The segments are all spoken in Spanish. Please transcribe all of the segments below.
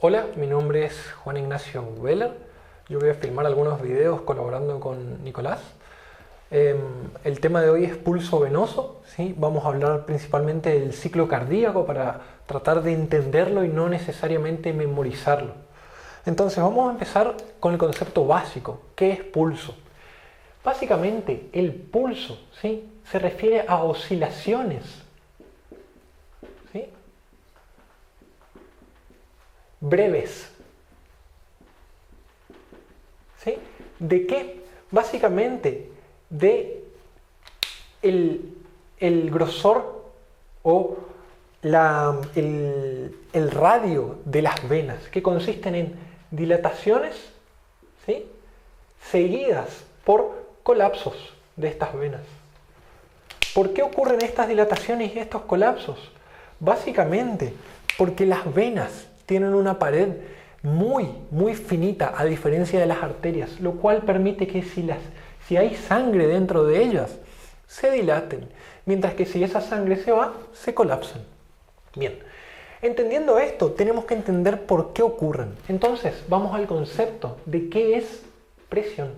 Hola, mi nombre es Juan Ignacio Weller. Yo voy a filmar algunos videos colaborando con Nicolás. El tema de hoy es pulso venoso, ¿sí? Vamos a hablar principalmente del ciclo cardíaco para tratar de entenderlo y no necesariamente memorizarlo. Entonces vamos a empezar con el concepto básico. ¿Qué es pulso? Básicamente el pulso, ¿sí?, se refiere a oscilaciones, ¿sí?, breves. ¿Sí? ¿De qué? Básicamente de el grosor o el radio de las venas, que consisten en dilataciones, ¿sí?, seguidas por colapsos de estas venas. ¿Por qué ocurren estas dilataciones y estos colapsos? Básicamente porque las venas tienen una pared muy finita, a diferencia de las arterias, lo cual permite que si hay sangre dentro de ellas, se dilaten, mientras que si esa sangre se va, se colapsan. Bien, entendiendo esto, tenemos que entender por qué ocurren. Entonces, vamos al concepto de qué es presión.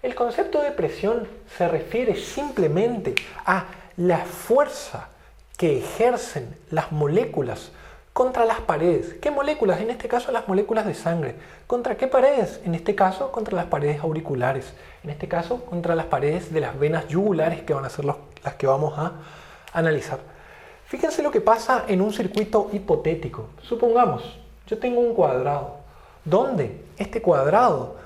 El concepto de presión se refiere simplemente a la fuerza que ejercen las moléculas contra las paredes. ¿Qué moléculas? En este caso las moléculas de sangre. ¿Contra qué paredes? En este caso contra las paredes auriculares. En este caso contra las paredes de las venas yugulares, que van a ser las que vamos a analizar. Fíjense lo que pasa en un circuito hipotético. Supongamos, yo tengo un cuadrado, donde este cuadrado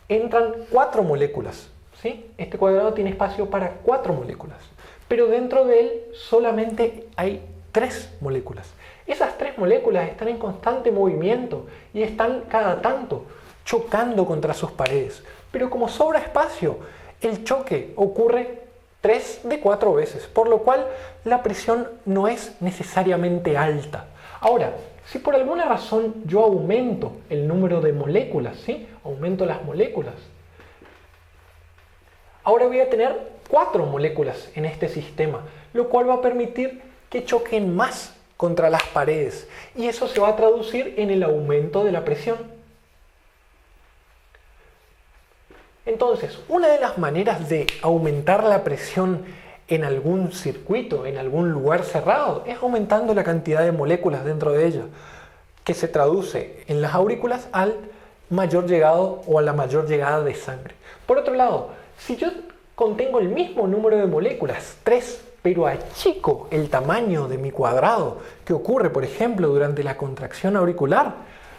entran 4 moléculas, ¿sí? Este cuadrado tiene espacio para 4 moléculas, pero dentro de él solamente hay 3 moléculas. Esas 3 moléculas están en constante movimiento y están cada tanto chocando contra sus paredes. Pero como sobra espacio, el choque ocurre 3 de 4 veces, por lo cual la presión no es necesariamente alta. Ahora, si por alguna razón yo aumento el número de moléculas, ¿sí?, aumento las moléculas, ahora voy a tener 4 moléculas en este sistema, lo cual va a permitir que choquen más contra las paredes, y eso se va a traducir en el aumento de la presión. Entonces, una de las maneras de aumentar la presión en algún circuito, en algún lugar cerrado, es aumentando la cantidad de moléculas dentro de ella, que se traduce en las aurículas al mayor llegado o a la mayor llegada de sangre. Por otro lado, si yo contengo el mismo número de moléculas, 3, pero achico el tamaño de mi cuadrado, que ocurre, por ejemplo, durante la contracción auricular,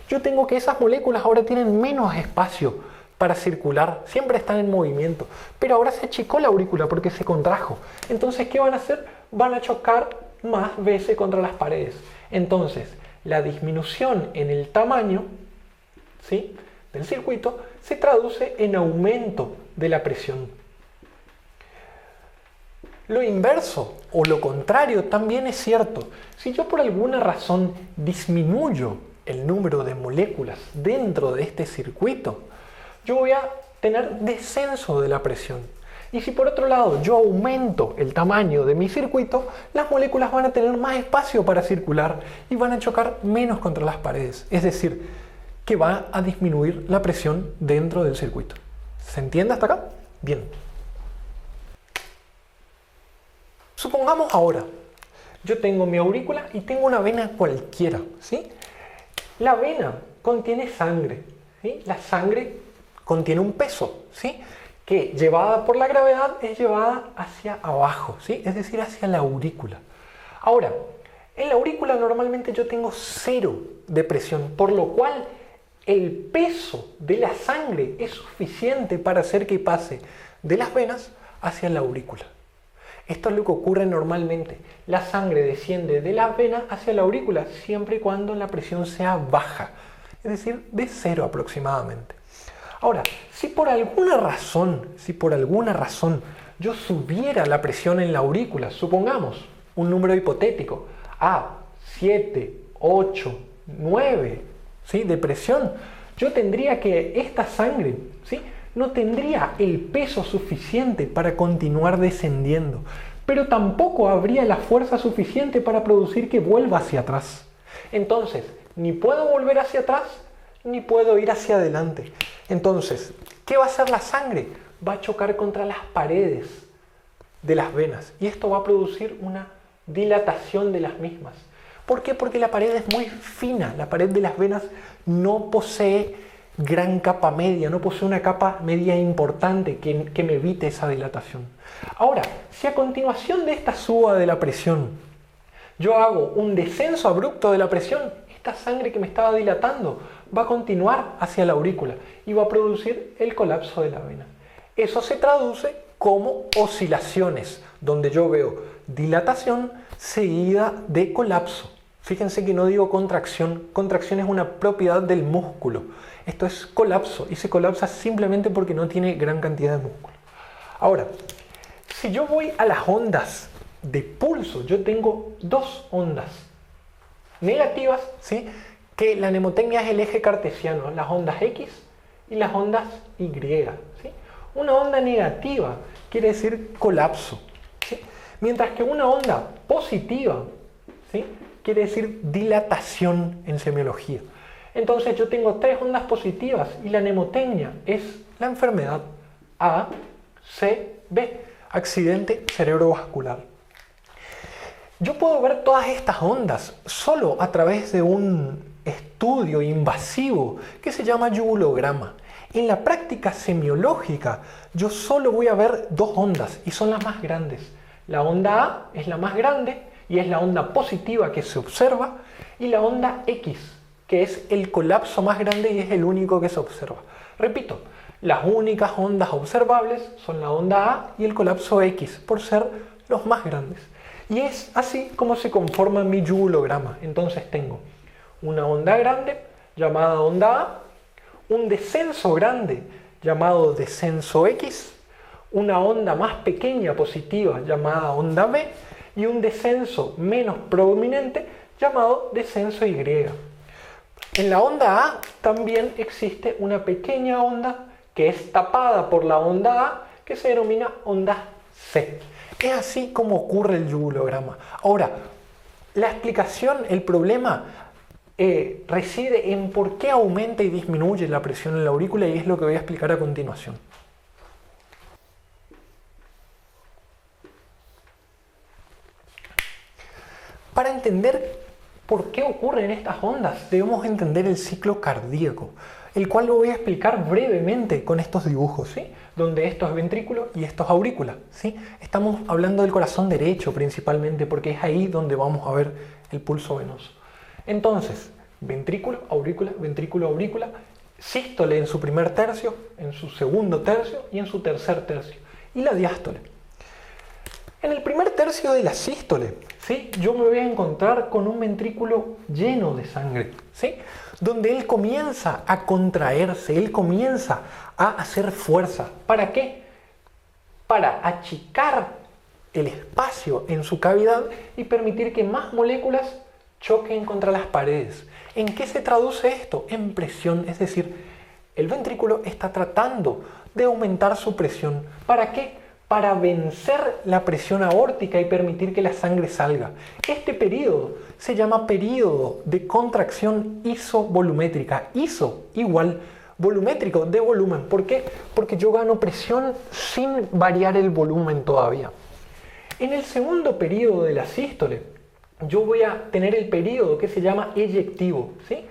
yo tengo que esas moléculas ahora tienen menos espacio para circular, siempre están en movimiento, pero ahora se achicó la aurícula porque se contrajo. Entonces, ¿qué van a hacer? Van a chocar más veces contra las paredes. Entonces, la disminución en el tamaño, ¿sí?, del circuito se traduce en aumento de la presión. Lo inverso o lo contrario también es cierto. Si yo por alguna razón disminuyo el número de moléculas dentro de este circuito, yo voy a tener descenso de la presión. Y si por otro lado yo aumento el tamaño de mi circuito, las moléculas van a tener más espacio para circular y van a chocar menos contra las paredes. Es decir, que va a disminuir la presión dentro del circuito. ¿Se entiende hasta acá? Bien. Supongamos ahora, yo tengo mi aurícula y tengo una vena cualquiera, ¿sí? La vena contiene sangre, ¿sí? La sangre contiene un peso, ¿sí?, que llevada por la gravedad es llevada hacia abajo, ¿sí?, es decir, hacia la aurícula. Ahora, en la aurícula normalmente yo tengo 0 de presión, por lo cual el peso de la sangre es suficiente para hacer que pase de las venas hacia la aurícula. Esto es lo que ocurre normalmente. La sangre desciende de las venas hacia la aurícula siempre y cuando la presión sea baja, es decir, de 0 aproximadamente. Ahora, si por alguna razón yo subiera la presión en la aurícula, supongamos un número hipotético, a 7, 8, 9, ¿sí?, de presión, yo tendría que esta sangre, ¿sí?, no tendría el peso suficiente para continuar descendiendo, pero tampoco habría la fuerza suficiente para producir que vuelva hacia atrás. Entonces, ni puedo volver hacia atrás, ni puedo ir hacia adelante. Entonces, ¿qué va a hacer la sangre? Va a chocar contra las paredes de las venas y esto va a producir una dilatación de las mismas. ¿Por qué? Porque la pared es muy fina, la pared de las venas no posee gran capa media, no posee una capa media importante que me evite esa dilatación. Ahora, si a continuación de esta suba de la presión yo hago un descenso abrupto de la presión, esta sangre que me estaba dilatando va a continuar hacia la aurícula y va a producir el colapso de la vena. Eso se traduce como oscilaciones, donde yo veo dilatación seguida de colapso. Fíjense que no digo contracción, contracción es una propiedad del músculo. Esto es colapso y se colapsa simplemente porque no tiene gran cantidad de músculo. Ahora, si yo voy a las ondas de pulso, yo tengo dos ondas negativas, ¿sí? Que la mnemotecnia es el eje cartesiano, las ondas X y las ondas Y, ¿sí? Una onda negativa quiere decir colapso, ¿sí? Mientras que una onda positiva, ¿sí? Quiere decir dilatación en semiología. Entonces yo tengo tres ondas positivas y la mnemotecnia es la enfermedad A, C, B, accidente cerebrovascular. Yo puedo ver todas estas ondas solo a través de un estudio invasivo que se llama yugulograma. En la práctica semiológica yo solo voy a ver dos ondas y son las más grandes. La onda A es la más grande y es la onda positiva que se observa, y la onda X, que es el colapso más grande y es el único que se observa. Repito, las únicas ondas observables son la onda A y el colapso X, por ser los más grandes. Y es así como se conforma mi yugulograma. Entonces tengo una onda grande llamada onda A, un descenso grande llamado descenso X, una onda más pequeña positiva llamada onda B y un descenso menos prominente llamado descenso Y. En la onda A también existe una pequeña onda que es tapada por la onda A que se denomina onda C. Es así como ocurre el yugulograma. Ahora, la explicación, el problema reside en por qué aumenta y disminuye la presión en la aurícula y es lo que voy a explicar a continuación. Para entender por qué ocurren estas ondas, debemos entender el ciclo cardíaco, el cual lo voy a explicar brevemente con estos dibujos, ¿sí? Donde esto es ventrículo y esto es aurícula, ¿sí? Estamos hablando del corazón derecho principalmente porque es ahí donde vamos a ver el pulso venoso. Entonces, ventrículo, aurícula, sístole en su primer tercio, en su segundo tercio y en su tercer tercio. Y la diástole. En el primer tercio de la sístole, ¿sí? Yo me voy a encontrar con un ventrículo lleno de sangre, ¿sí? Donde él comienza a contraerse, él comienza a hacer fuerza. ¿Para qué? Para achicar el espacio en su cavidad y permitir que más moléculas choquen contra las paredes. ¿En qué se traduce esto? En presión, es decir, el ventrículo está tratando de aumentar su presión. ¿Para qué? Para vencer la presión aórtica y permitir que la sangre salga. Este periodo se llama periodo de contracción isovolumétrica. Iso igual volumétrico de volumen. ¿Por qué? Porque yo gano presión sin variar el volumen todavía. En el segundo periodo de la sístole, yo voy a tener el periodo que se llama eyectivo, ¿sí?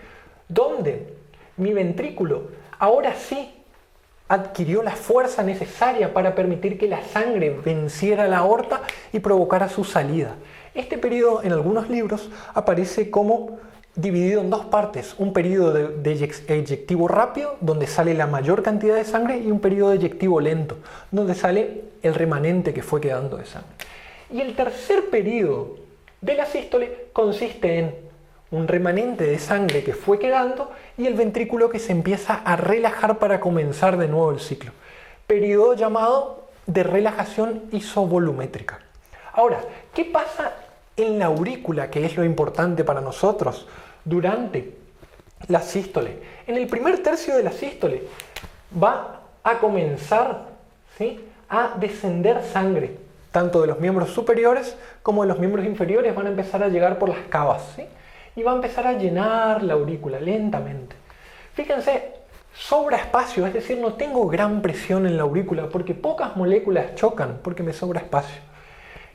Donde mi ventrículo ahora sí adquirió la fuerza necesaria para permitir que la sangre venciera la aorta y provocara su salida. Este periodo en algunos libros aparece como dividido en dos partes, un periodo de eyectivo rápido, donde sale la mayor cantidad de sangre, y un periodo de eyectivo lento, donde sale el remanente que fue quedando de sangre. Y el tercer periodo de la sístole consiste en un remanente de sangre que fue quedando y el ventrículo que se empieza a relajar para comenzar de nuevo el ciclo. Periodo llamado de relajación isovolumétrica. Ahora, ¿qué pasa en la aurícula, que es lo importante para nosotros durante la sístole? En el primer tercio de la sístole va a comenzar, ¿sí?, a descender sangre, tanto de los miembros superiores como de los miembros inferiores van a empezar a llegar por las cavas, ¿sí? y va a empezar a llenar la aurícula lentamente. Fíjense, sobra espacio, es decir, no tengo gran presión en la aurícula porque pocas moléculas chocan, porque me sobra espacio.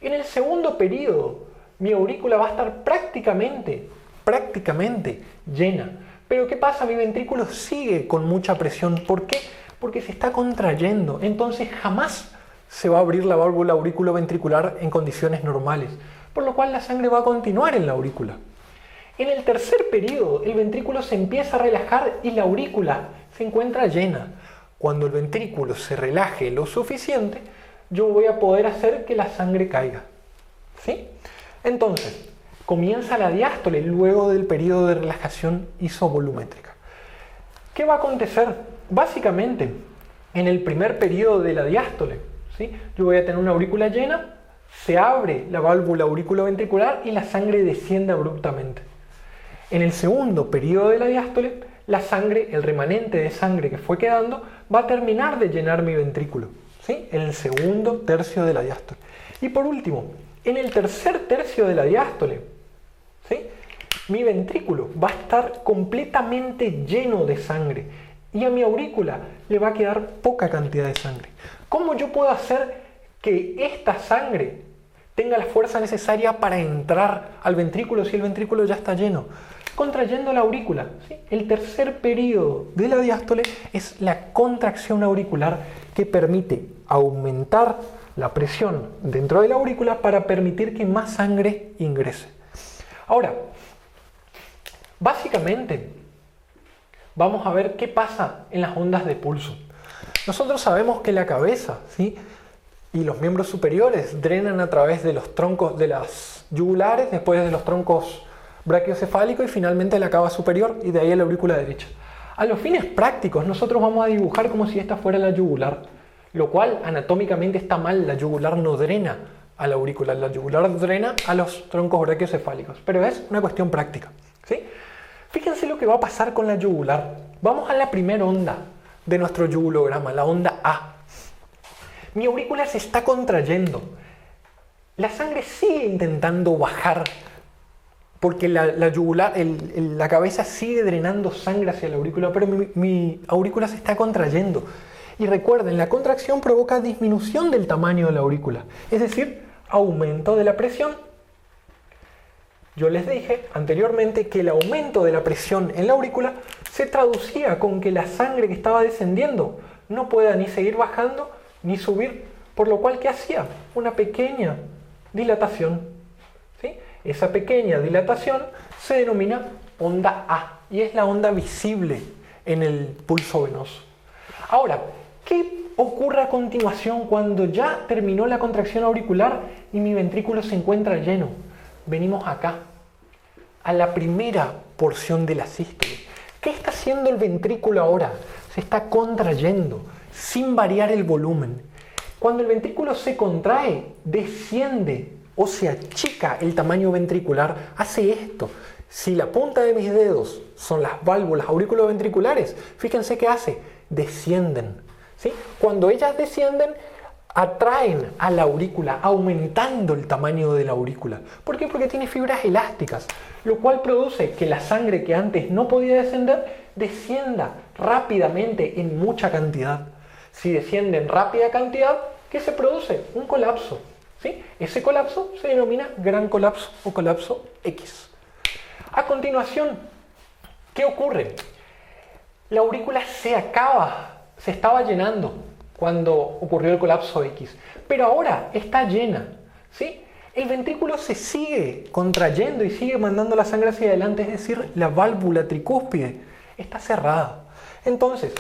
En el segundo periodo, mi aurícula va a estar prácticamente llena. Pero ¿qué pasa? Mi ventrículo sigue con mucha presión. ¿Por qué? Porque se está contrayendo. Entonces jamás se va a abrir la válvula auriculoventricular en condiciones normales, por lo cual la sangre va a continuar en la aurícula. En el tercer periodo, el ventrículo se empieza a relajar y la aurícula se encuentra llena. Cuando el ventrículo se relaje lo suficiente, yo voy a poder hacer que la sangre caiga. ¿Sí? Entonces, comienza la diástole luego del periodo de relajación isovolumétrica. ¿Qué va a acontecer? Básicamente, en el primer periodo de la diástole, ¿sí? Yo voy a tener una aurícula llena, se abre la válvula auriculoventricular y la sangre desciende abruptamente. En el segundo periodo de la diástole, la sangre, el remanente de sangre que fue quedando, va a terminar de llenar mi ventrículo, ¿sí? En el segundo tercio de la diástole. Y por último, en el tercer tercio de la diástole, ¿sí? Mi ventrículo va a estar completamente lleno de sangre y a mi aurícula le va a quedar poca cantidad de sangre. ¿Cómo yo puedo hacer que esta sangre tenga la fuerza necesaria para entrar al ventrículo si el ventrículo ya está lleno? Contrayendo la aurícula, ¿sí? El tercer periodo de la diástole es la contracción auricular que permite aumentar la presión dentro de la aurícula para permitir que más sangre ingrese. Ahora, básicamente, vamos a ver qué pasa en las ondas de pulso. Nosotros sabemos que la cabeza, ¿sí? Y los miembros superiores drenan a través de los troncos de las yugulares, después de los troncos brachiocefálicos y finalmente la cava superior y de ahí a la aurícula derecha. A los fines prácticos, nosotros vamos a dibujar como si esta fuera la yugular, lo cual anatómicamente está mal. La yugular no drena a la aurícula, la yugular drena a los troncos brachiocefálicos, pero es una cuestión práctica, ¿sí? Fíjense lo que va a pasar con la yugular. Vamos a la primera onda de nuestro yugulograma, la onda A. Mi aurícula se está contrayendo. La sangre sigue intentando bajar porque la yugular, la cabeza sigue drenando sangre hacia la aurícula, pero mi aurícula se está contrayendo. Y recuerden, la contracción provoca disminución del tamaño de la aurícula, es decir, aumento de la presión. Yo les dije anteriormente que el aumento de la presión en la aurícula se traducía con que la sangre que estaba descendiendo no pueda ni seguir bajando ni subir, por lo cual, ¿qué hacía? Una pequeña dilatación, ¿sí? Esa pequeña dilatación se denomina onda A y es la onda visible en el pulso venoso. Ahora, ¿qué ocurre a continuación cuando ya terminó la contracción auricular y mi ventrículo se encuentra lleno? Venimos acá, a la primera porción de la sístole. ¿Qué está haciendo el ventrículo ahora? Se está contrayendo sin variar el volumen. Cuando el ventrículo se contrae, desciende o se achica el tamaño ventricular, hace esto. Si la punta de mis dedos son las válvulas auriculoventriculares, fíjense qué hace, descienden, ¿sí? Cuando ellas descienden, atraen a la aurícula, aumentando el tamaño de la aurícula. ¿Por qué? Porque tiene fibras elásticas, lo cual produce que la sangre que antes no podía descender, descienda rápidamente en mucha cantidad. Si desciende en rápida cantidad, ¿qué se produce? Un colapso, ¿sí? Ese colapso se denomina gran colapso o colapso X. A continuación, ¿qué ocurre? La aurícula se estaba llenando cuando ocurrió el colapso X, pero ahora está llena, ¿sí? El ventrículo se sigue contrayendo y sigue mandando la sangre hacia adelante, es decir, la válvula tricúspide está cerrada. Entonces,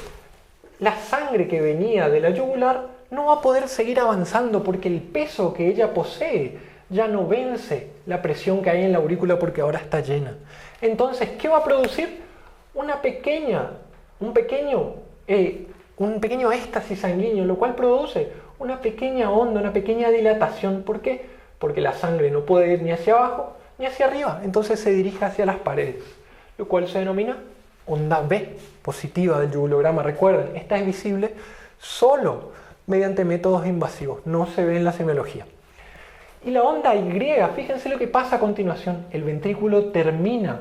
la sangre que venía de la yugular no va a poder seguir avanzando porque el peso que ella posee ya no vence la presión que hay en la aurícula porque ahora está llena. Entonces, ¿qué va a producir? Un pequeño éxtasis sanguíneo, lo cual produce una pequeña onda, una pequeña dilatación. ¿Por qué? Porque la sangre no puede ir ni hacia abajo ni hacia arriba, entonces se dirige hacia las paredes, lo cual se denomina onda B positiva del yugulograma. Recuerden, esta es visible solo mediante métodos invasivos, no se ve en la semiología. Y la onda Y, fíjense lo que pasa a continuación. El ventrículo termina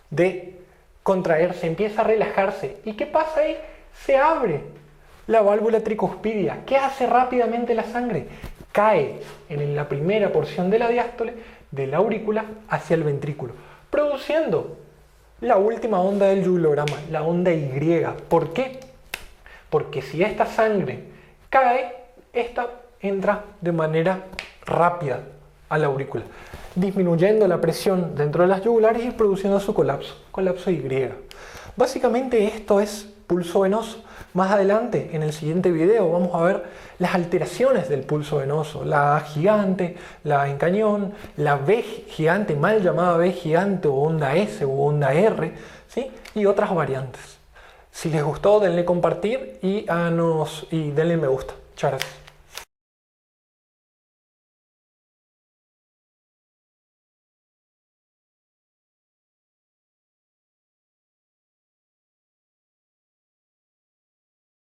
de contraerse, empieza a relajarse. ¿Y qué pasa ahí? Se abre la válvula tricuspidia. ¿Qué hace rápidamente la sangre? Cae en la primera porción de la diástole de la aurícula hacia el ventrículo, produciendo la última onda del yugulograma, la onda Y. ¿Por qué? Porque si esta sangre cae, esta entra de manera rápida a la aurícula, disminuyendo la presión dentro de las yugulares y produciendo su colapso Y. Básicamente esto es pulso venoso. Más adelante, en el siguiente video, vamos a ver las alteraciones del pulso venoso, la A gigante, la A en cañón, la B gigante, mal llamada B gigante o onda S o onda R, ¿sí? Y otras variantes. Si les gustó, denle compartir y denle me gusta. Muchas gracias.